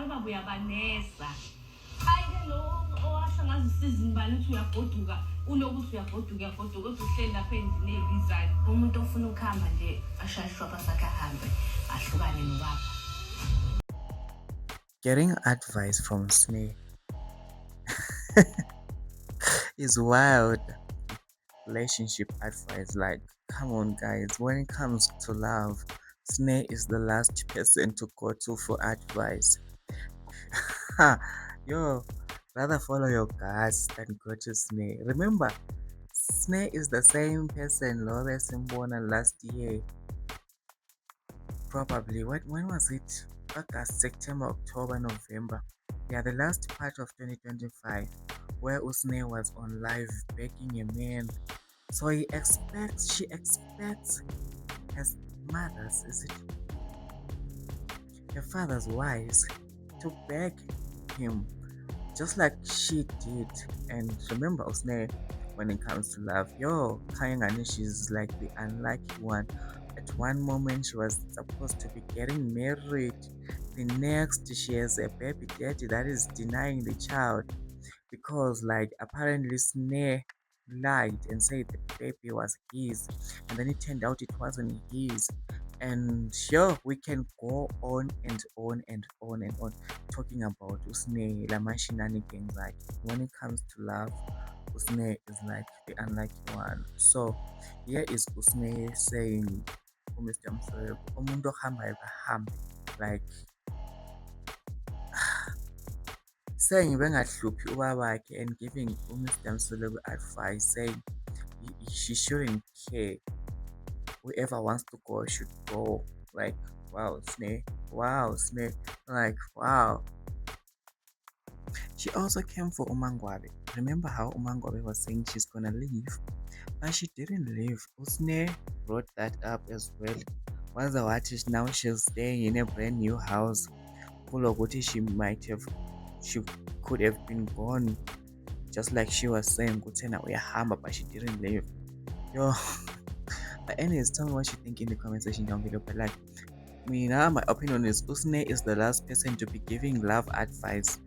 baba uyabanesa. Ayike lo owasho ngazi isizini bani uthi uyagoduka unokuthi uyagoduka kodwa uhleli lapha endini ezizayo. Umuntu ofuna ukuhamba nje ashayishwa basakhe ahambe ahlukane nobaba. Getting advice from Sneh is wild. Relationship advice, like, come on guys, when it comes to love, Sneh is the last person to go to for advice. Yo, rather follow your guts than go to Sneh. Remember, Sneh is the same person Lobe Simbona last year. Probably, when was it? August, September, October, November. Yeah, the last part of 2025, where Usne was on live begging a man. So she expects his mothers, is it? Her father's wives to beg him, just like she did. And remember, Usne, when it comes to love, Kayangani, she's like the unlucky one. At one moment, she was supposed to be getting married. The next, she has a baby daddy that is denying the child because, like, apparently Sneh lied and said the baby was his, and then it turned out it wasn't his. And we can go on and on and on and on talking about Usne, Lama shenanigans. Like, when it comes to love, Usne is like the unlucky one. So here is Usne saying, Mr. Mswebo, umuntu ohambayo kahambe, like, saying bengahluphi ubabakhe and giving Mr. Mswebo advice, saying she shouldn't care. Whoever wants to go should go. Like, wow, Sneh. Like, wow. She also came for Umangwabe. Remember how Umangwabe was saying she's gonna leave? But she didn't leave. Usne brought that up as well. Once the watch, now she's staying in a brand new house. She could have been gone. Just like she was saying, but she didn't leave. But anyways, tell me what you think in the comment section down below. But like, my opinion is Usne is the last person to be giving love advice.